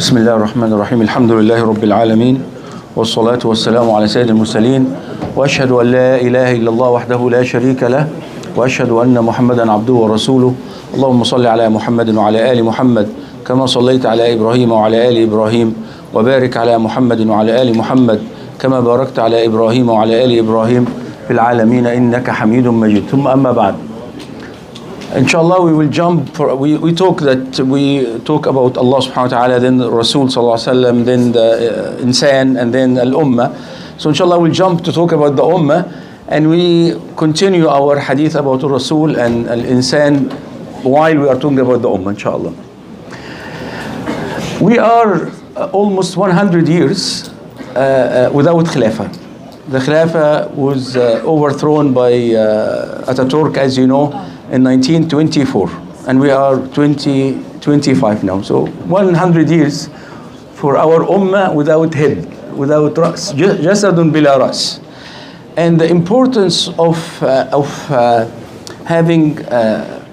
بسم الله الرحمن الرحيم الحمد لله رب العالمين والصلاة والسلام على سيد المرسلين وأشهد أن لا إله إلا الله وحده لا شريك له وأشهد أن محمدا عبده ورسوله اللهم صل على محمد وعلى آل محمد كما صليت على إبراهيم وعلى آل إبراهيم وبارك على محمد وعلى آل محمد كما باركت على إبراهيم وعلى آل إبراهيم في العالمين إنك حميد مجيد. ثم أما بعد. Inshallah, we will jump. We talk about Allah subhanahu wa ta'ala, then Rasul sallallahu alaihi wasallam, then the insan, and then al-ummah. So inshallah, we'll jump to talk about the ummah, and we continue our hadith about Rasul and al-insan while we are talking about the ummah, inshallah. We are almost 100 years without khilafah. The khilafah was overthrown by Ataturk, as you know, in 1924, and we are 2025 now. So 100 years for our ummah without head, without ras, jasadun bila ras. And the importance of having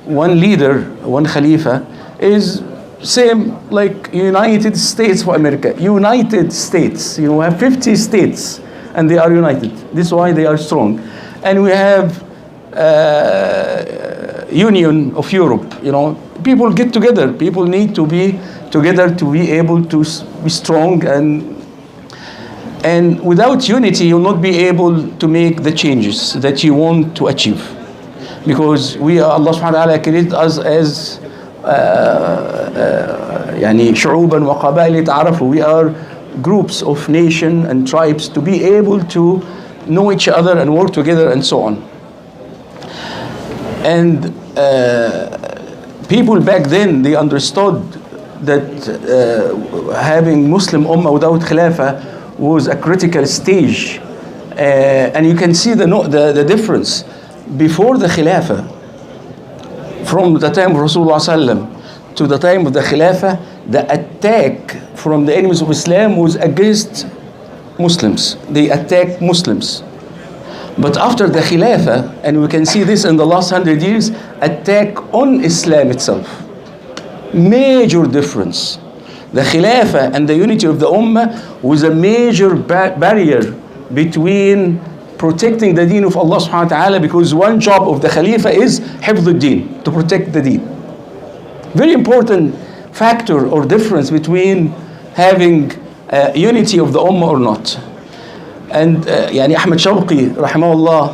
one leader, one khalifa, is same like United States for America. United States, you have 50 states, and they are united. This is why they are strong. And we have Union of Europe, people get together. People need to be together to be able to be strong, and without unity, you'll not be able to make the changes that you want to achieve. Because Allah subhanahu wa ta'ala created us as شعوبا وقبائل تعرفوا. We are groups of nation and tribes to be able to know each other and work together and so on. And people back then, they understood that having Muslim ummah without khilafah was a critical stage. And you can see the difference. Before the khilafah, from the time of Rasulullah sallam to the time of the khilafah, the attack from the enemies of Islam was against Muslims. They attacked Muslims. But after the Khilafah, and we can see this in the last 100 years, attack on Islam itself. Major difference. The Khilafah and the unity of the Ummah was a major barrier between protecting the deen of Allah subhanahu wa ta'ala, because one job of the Khalifa is hifdh-ud-din, to protect the deen. Very important factor or difference between having unity of the Ummah or not. And أحمد شوقي رحمه الله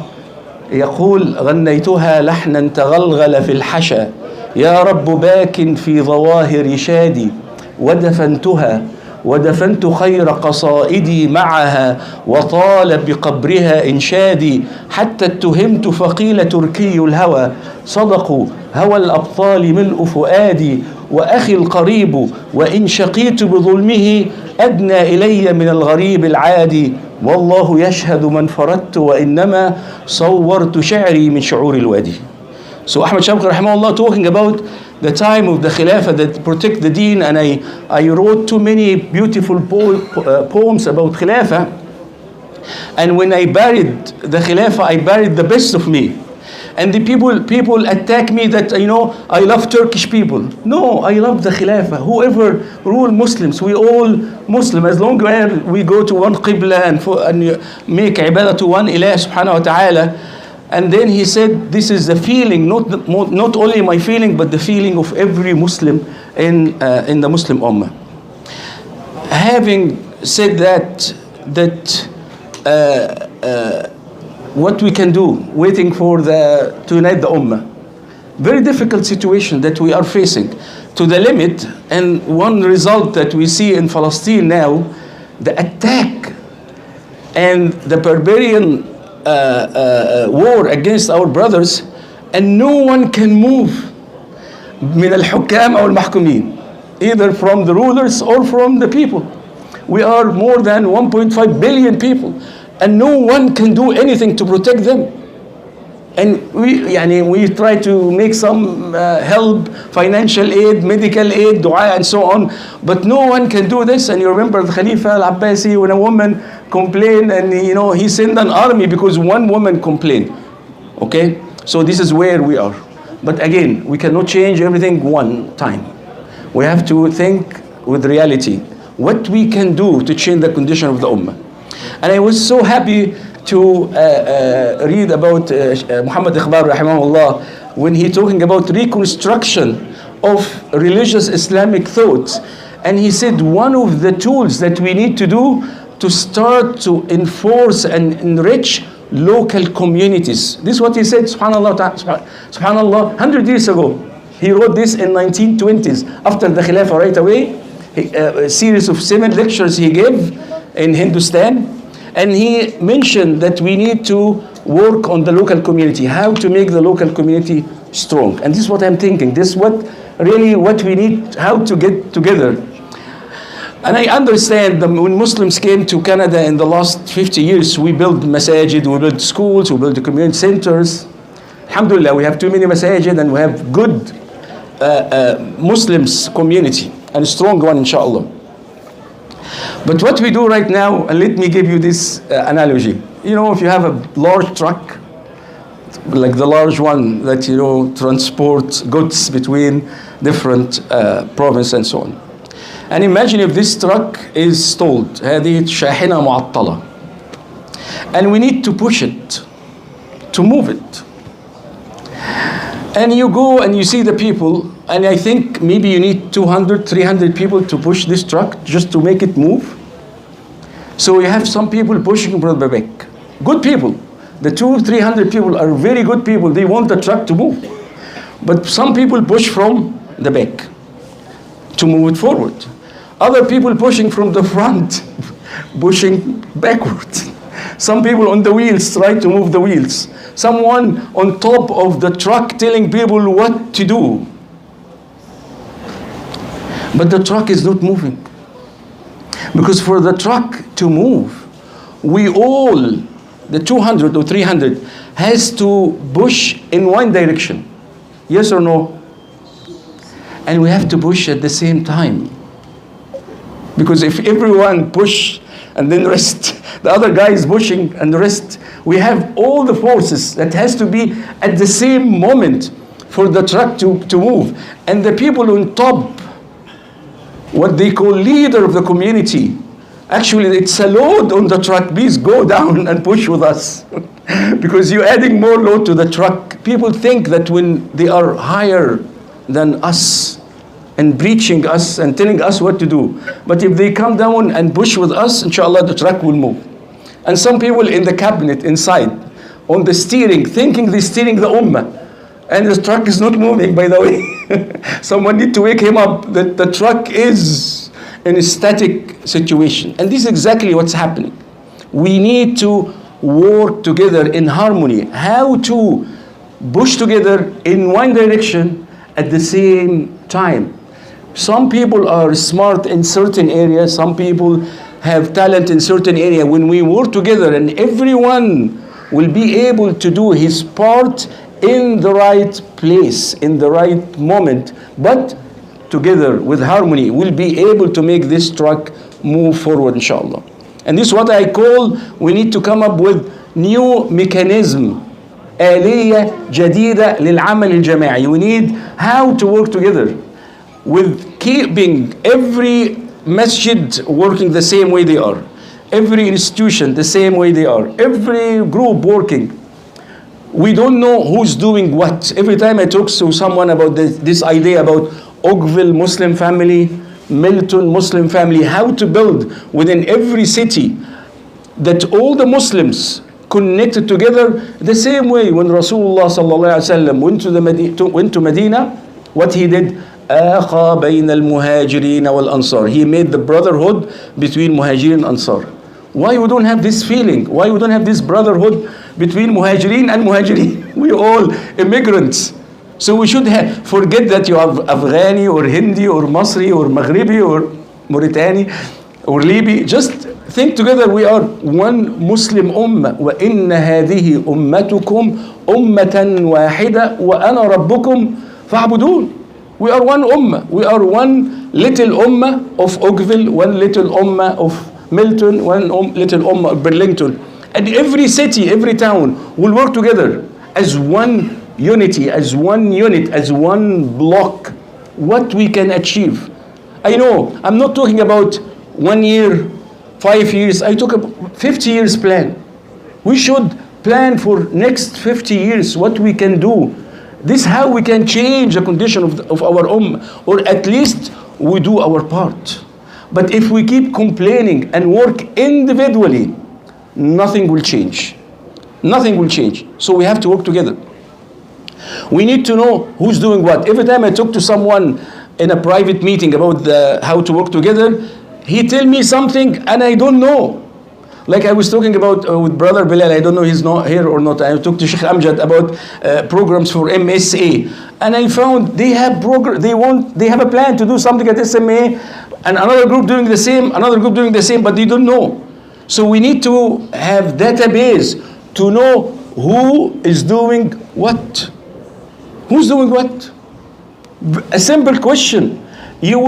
يقول: غنيتها لحنا تغلغل في الحشا يا رب باك في ظواهر شادي ودفنت خير قصائدي معها وطال بقبرها إنشادي حتى اتهمت فقيل تركي الهوى صدقوا هوى الأبطال ملء فؤادي وأخي القريب وإن شقيت بظلمه أدنى إلي من الغريب العادي والله يشهد من فردت وإنما صورت شعري من شعور الوادي. So Ahmad Shawqi rahimahullah talking about the time of the Khilafah that protect the deen, and I wrote too many beautiful poems about Khilafah. And when I buried the Khilafah, I buried the best of me. And the people attack me that, I love Turkish people. No, I love the Khilafah. Whoever rule Muslims, we all Muslim. As long as we go to one Qibla and make ibadah to one Ilah subhanahu wa ta'ala. And then he said, this is the feeling, not only my feeling, but the feeling of every Muslim in the Muslim Ummah. Having said that what we can do, waiting to unite the Ummah. Very difficult situation that we are facing to the limit, and one result that we see in Palestine now, the attack and the barbarian war against our brothers, and no one can move من الحكام أو المحكومين, either from the rulers or from the people. We are more than 1.5 billion people, and no one can do anything to protect them. And we try to make some help, financial aid, medical aid, dua, and so on, but no one can do this. And you remember the Khalifa al-Abbasi, when a woman complained, and he sent an army because one woman complained. Okay, so this is where we are. But again, we cannot change everything one time. We have to think with reality, what we can do to change the condition of the ummah. And I was so happy to read about Muhammad Iqbal rahimahullah when he talking about reconstruction of religious Islamic thought. And he said one of the tools that we need to do to start to enforce and enrich local communities. This is what he said, subhanallah, subhanallah, 100 years ago. He wrote this in 1920s, after the Khilafah right away. A series of 7 lectures he gave in Hindustan. And he mentioned that we need to work on the local community, how to make the local community strong. And this is what I'm thinking. This is what we need, how to get together. And I understand that when Muslims came to Canada in the last 50 years, we built masajid, we built schools, we built community centers. Alhamdulillah, we have too many masajid and we have good Muslims community and a strong one, inshallah. But what we do right now, and let me give you this analogy. You know, if you have a large truck, like the large one that, you know, transports goods between different provinces and so on. And imagine if this truck is stalled, هذه شاحنة معطلة, and we need to push it, to move it. And you go and you see the people, and I think maybe you need 200, 300 people to push this truck just to make it move. So you have some people pushing from the back. Good people. The 200-300 people are very good people. They want the truck to move. But some people push from the back to move it forward. Other people pushing from the front, pushing backwards. Some people on the wheels try to move the wheels. Someone on top of the truck telling people what to do. But the truck is not moving. Because for the truck to move, we all, the 200 or 300, has to push in one direction. Yes or no? And we have to push at the same time. Because if everyone push and then rest, the other guy is pushing and rest, we have all the forces that has to be at the same moment for the truck to move. And the people on top, what they call leader of the community, actually it's a load on the truck, please go down and push with us. Because you're adding more load to the truck. People think that when they are higher than us and preaching us and telling us what to do, but if they come down and push with us, inshallah the truck will move. And some people in the cabinet inside, on the steering, thinking they're steering the ummah, and the truck is not moving, by the way. Someone need to wake him up that the truck is in a static situation. And this is exactly what's happening. We need to work together in harmony. How to push together in one direction at the same time. Some people are smart in certain areas. Some people have talent in certain area. When we work together and everyone will be able to do his part in the right place, in the right moment, but together with harmony, we'll be able to make this truck move forward, inshallah. And this is what I call, we need to come up with new mechanism, آلية جديدة للعمل الجماعي. We need how to work together with keeping every masjid working the same way they are, every institution the same way they are, every group working. We don't know who's doing what. Every time I talk to someone about this idea about Oakville Muslim family, Milton Muslim family, how to build within every city that all the Muslims connected together the same way. When Rasulullah sallallahu alaihi wasallam went to Medina, what he did, آخى بين المهاجرين والأنصار. He made the brotherhood between Muhajirin and Ansar. Why we don't have this feeling? Why we don't have this brotherhood between Muhajirin and Muhajirin? We all immigrants. So we should forget that you are Afghani or Hindi or Masri or Maghribi or Mauritani or Libya. Just think together, we are one Muslim ummah. وَإِنَّ هَذِهِ أُمَّتُكُمْ أُمَّةً وَاحِدَةً وَأَنَا رَبُّكُمْ فَاعْبُدُونَ. We are one ummah. We are one little ummah of Oakville, one little ummah of Milton, one little ummah of Burlington. And every city, every town will work together as one unity, as one unit, as one block. What we can achieve. I know, I'm not talking about 1 year, 5 years, I talk about 50 years plan. We should plan for next 50 years what we can do. This is how we can change the condition of our or at least we do our part. But if we keep complaining and work individually, nothing will change. Nothing will change. So we have to work together. We need to know who's doing what. Every time I talk to someone in a private meeting about how to work together, he tell me something and I don't know. Like I was talking about with Brother Bilal, I don't know he's not here or not. I talked to Sheikh Amjad about programs for MSA, and I found they have they have a plan to do something at SMA, and another group doing the same, another group doing the same, but they don't know. So we need to have database to know who is doing what. Who's doing what? A simple question. You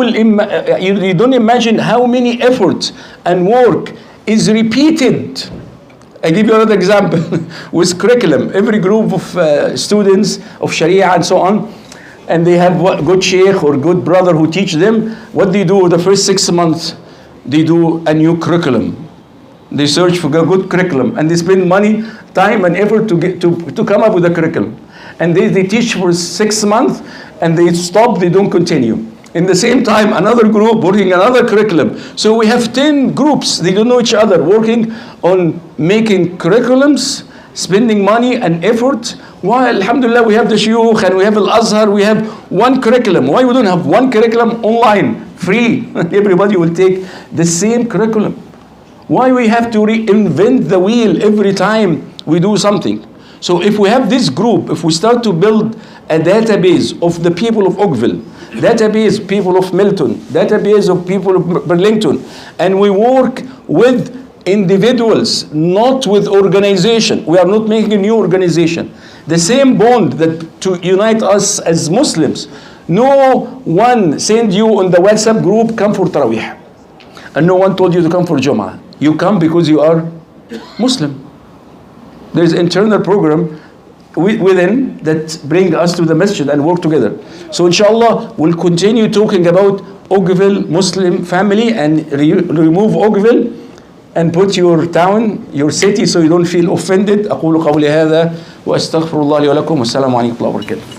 don't imagine how many efforts and work is repeated. I give you another example with curriculum. Every group of students of Sharia and so on, and they have good sheikh or good brother who teach them. What they do the first 6 months, they do a new curriculum. They search for a good curriculum and they spend money, time and effort to come up with a curriculum. And they teach for 6 months and they stop, they don't continue. In the same time, another group working another curriculum. So we have 10 groups, they don't know each other, working on making curriculums, spending money and effort. Why, alhamdulillah, we have the shuyukh and we have Al-Azhar, we have one curriculum. Why we don't have one curriculum online, free? Everybody will take the same curriculum. Why we have to reinvent the wheel every time we do something? So if we have this group, if we start to build a database of the people of Oakville, database people of Milton, database of people of Burlington, and we work with individuals, not with organization. We are not making a new organization. The same bond that to unite us as Muslims. No one send you on the WhatsApp group, come for Taraweeh. And no one told you to come for Jum'ah. You come because you are Muslim. There's an internal program within that bring us to the masjid and work together. So inshallah, we'll continue talking about Oakville Muslim family and remove Oakville and put your town, your city, so you don't feel offended. أقول قولي هذا وأستغفر الله لي ولكم والسلام عليكم ورحمة الله وبركاته.